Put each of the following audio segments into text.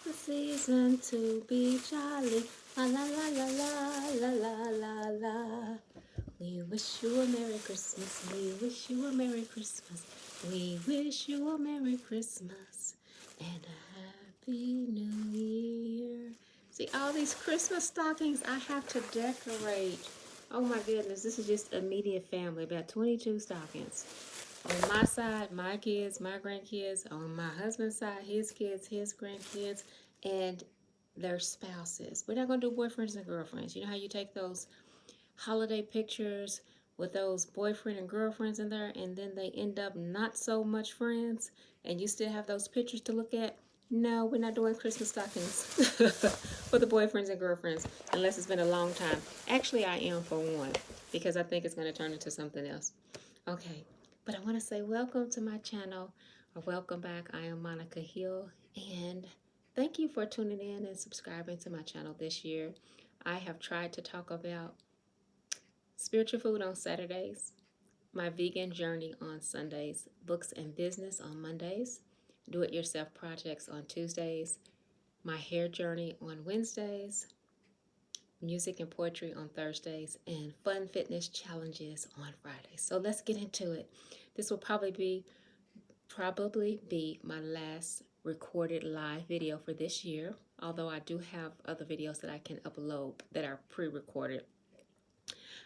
the season to be jolly. La la la la la la la la la. We wish you a Merry Christmas. We wish you a Merry Christmas. We wish you a Merry Christmas and a Happy New Year. See, all these Christmas stockings I have to decorate. Oh my goodness, this is just immediate family. About 22 stockings. On my side, my kids, my grandkids. On my husband's side, his kids, his grandkids, and their spouses. We're not going to do boyfriends and girlfriends. You know how you take those holiday pictures with those boyfriend and girlfriends in there, and then they end up not so much friends, and you still have those pictures to look at? No, we're not doing Christmas stockings for the boyfriends and girlfriends unless it's been a long time. Actually, I am for one because I think it's going to turn into something else. Okay, but I want to say welcome to my channel, or welcome back. I am Monica Hill, and thank you for tuning in and subscribing to my channel this year. I have tried to talk about spiritual food on Saturdays, my vegan journey on Sundays, books and business on Mondays, do-it-yourself projects on Tuesdays, my hair journey on Wednesdays, music and poetry on Thursdays, and fun fitness challenges on Fridays. So let's get into it. This will probably be my last recorded live video for this year, although I do have other videos that I can upload that are pre-recorded.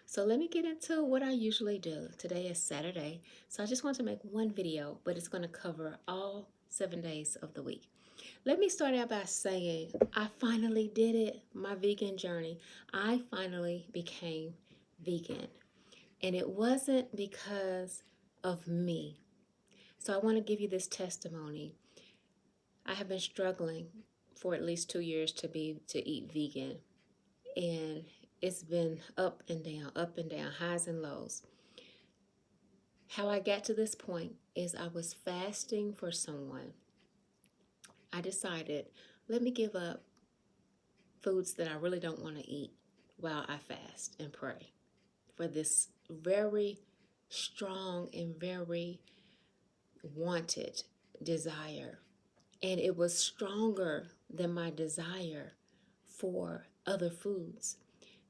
So let me get into what I usually do. Today is Saturday, so I just want to make one video, but it's going to cover all 7 days of the week. Let me start out by saying I finally did it, my vegan journey. I finally became vegan, and it wasn't because of me. So I want to give you this testimony. I have been struggling for at least 2 years to eat vegan, and it's been up and down, highs and lows. How I got to this point is I was fasting for someone. I decided, let me give up foods that I really don't want to eat while I fast and pray for this very strong and very wanted desire. And it was stronger than my desire for other foods.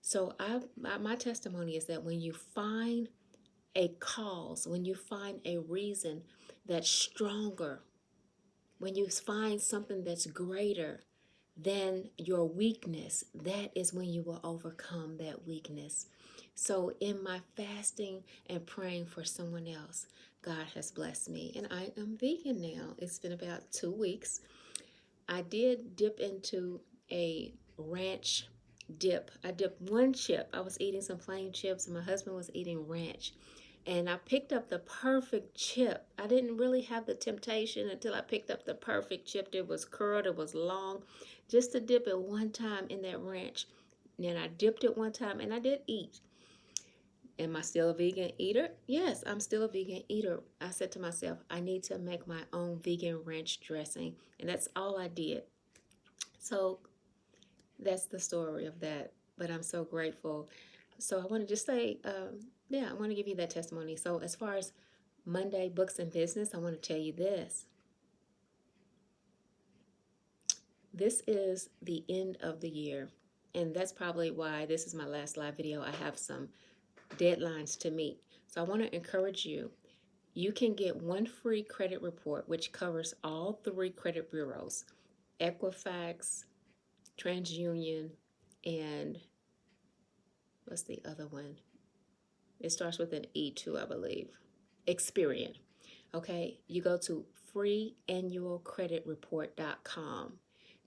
So my testimony is that when you find a cause, when you find a reason that's stronger, when you find something that's greater than your weakness, that is when you will overcome that weakness. So in my fasting and praying for someone else, God has blessed me, and I am vegan now. It's been about 2 weeks. I did dip into a ranch dip. I dipped one chip. I was eating some plain chips, and my husband was eating ranch. And I picked up the perfect chip. I didn't really have the temptation until I picked up the perfect chip. It was curled, it was long, just to dip it one time in that ranch. And then I dipped it one time, and I did eat. Am I still a vegan eater? Yes, I'm still a vegan eater. I said to myself, I need to make my own vegan ranch dressing. And that's all I did. So that's the story of that. But I'm so grateful. So I want to just say, I want to give you that testimony. So as far as Monday books and business, I want to tell you this. This is the end of the year. And that's probably why this is my last live video. I have some deadlines to meet. So I want to encourage you. You can get one free credit report, which covers all 3 credit bureaus: Equifax, TransUnion, and what's the other one? It starts with an E too, I believe. Experian. Okay, you go to freeannualcreditreport.com,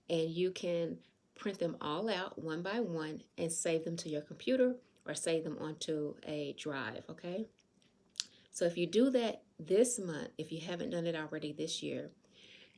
and you can print them all out one by one and save them to your computer or save them onto a drive, okay? So if you do that this month, if you haven't done it already this year,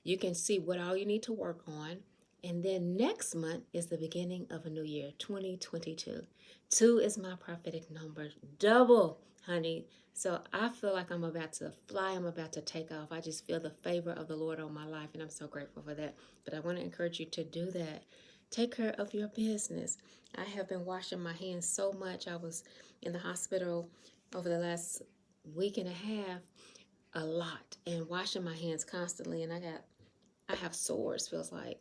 you can see what all you need to work on. And then next month is the beginning of a new year, 2022. 2 is my prophetic number. Double, honey. So I feel like I'm about to fly. I'm about to take off. I just feel the favor of the Lord on my life, and I'm so grateful for that. But I want to encourage you to do that. Take care of your business. I have been washing my hands so much. I was in the hospital over the last week and a half a lot and washing my hands constantly, and I got I have sores. Feels like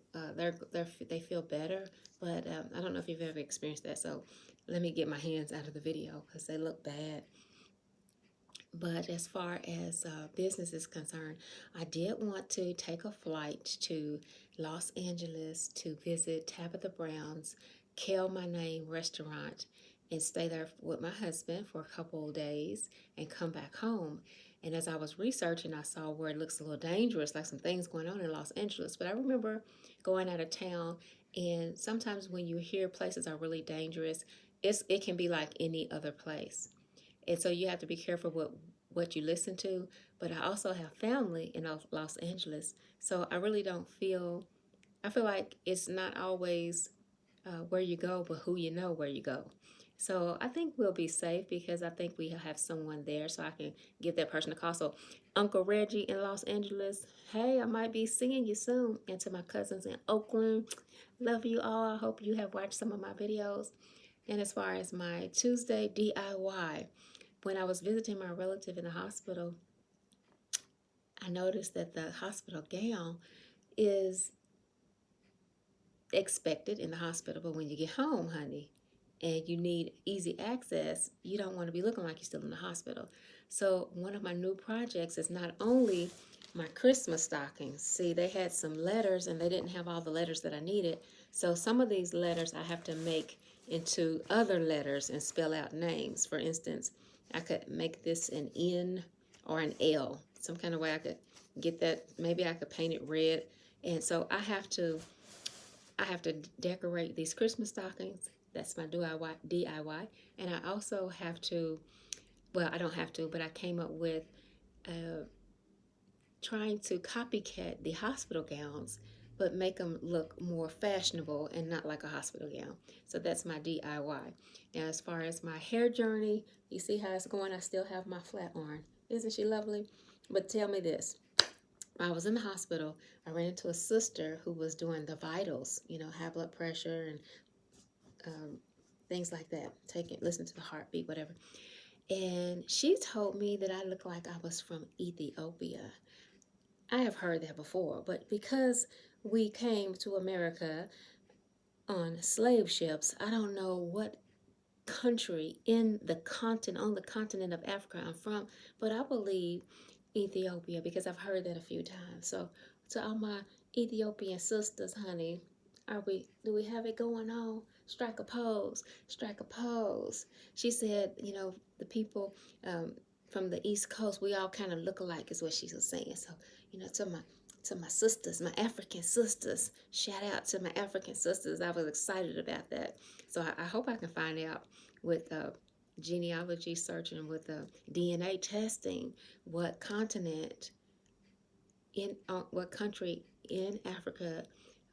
they feel better, but I don't know if you've ever experienced that. So let me get my hands out of the video because they look bad. But as far as business is concerned, I did want to take a flight to Los Angeles to visit Tabitha Brown's Kale My Name restaurant and stay there with my husband for a couple of days and come back home. And as I was researching, I saw where it looks a little dangerous, like some things going on in Los Angeles. But I remember going out of town, and sometimes when you hear places are really dangerous, it can be like any other place. And so you have to be careful what you listen to. But I also have family in Los Angeles, so I really don't feel. I feel like it's not always where you go, but who you know where you go. So I think we'll be safe because I think we have someone there, so I can give that person a call. So Uncle Reggie in Los Angeles, hey, I might be seeing you soon. And to my cousins in Oakland, love you all. I hope you have watched some of my videos. And as far as my Tuesday DIY, when I was visiting my relative in the hospital, I noticed that the hospital gown is expected in the hospital, but when you get home, honey, and you need easy access, you don't want to be looking like you're still in the hospital. So one of my new projects is not only my Christmas stockings. See, they had some letters and they didn't have all the letters that I needed. So some of these letters I have to make into other letters and spell out names. For instance, I could make this an N or an L. Some kind of way I could get that. Maybe I could paint it red. And so I have to decorate these Christmas stockings. That's my DIY. And I also have to, well, I don't have to, but I came up with trying to copycat the hospital gowns, but make them look more fashionable and not like a hospital gown. So that's my DIY. Now, as far as my hair journey, you see how it's going? I still have my flat iron. Isn't she lovely? But tell me this. I was in the hospital. I ran into a sister who was doing the vitals, high blood pressure and things like that. Listen to the heartbeat, whatever. And she told me that I looked like I was from Ethiopia. I have heard that before, but because we came to America on slave ships, I don't know what country on the continent of Africa I'm from, but I believe Ethiopia because I've heard that a few times. So to all my Ethiopian sisters, honey, do we have it going on? Strike a pose, strike a pose. She said, the people from the East Coast, we all kind of look alike is what she was saying. So, to my sisters, my African sisters, shout out to my African sisters. I was excited about that. So I hope I can find out with genealogy searching, with DNA testing, what what country in Africa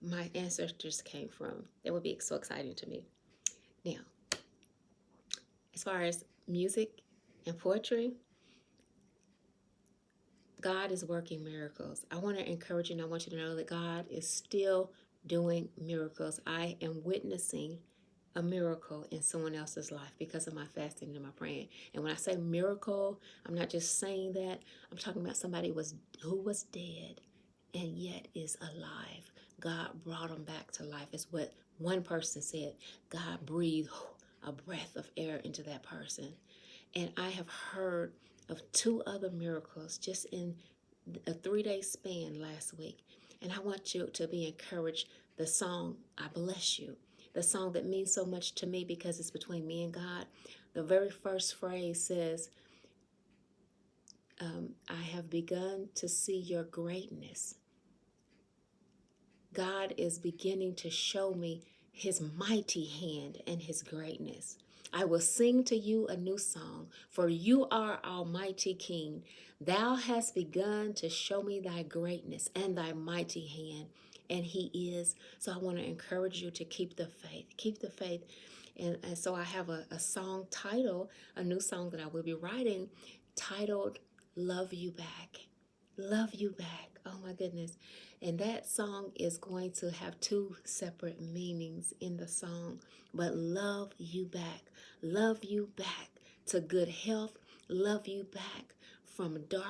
my ancestors came from. That would be so exciting to me. Now, as far as music and poetry, God is working miracles. I want to encourage you and I want you to know that God is still doing miracles. I am witnessing a miracle in someone else's life because of my fasting and my praying. And when I say miracle, I'm not just saying that. I'm talking about somebody who was dead and yet is alive. God brought them back to life. It's what one person said. God breathed a breath of air into that person. And I have heard of 2 other miracles just in a 3-day span last week. And I want you to be encouraged. The song, I Bless You, the song that means so much to me because it's between me and God. The very first phrase says, I have begun to see your greatness. God is beginning to show me his mighty hand and his greatness. I will sing to you a new song, for you are Almighty King. Thou hast begun to show me thy greatness and thy mighty hand, and he is. So I want to encourage you to keep the faith. Keep the faith. And so I have a song title, a new song that I will be writing, titled Love You Back. Love You Back. Oh my goodness. And that song is going to have 2 separate meanings in the song. But love you back. Love you back to good health. Love you back from dark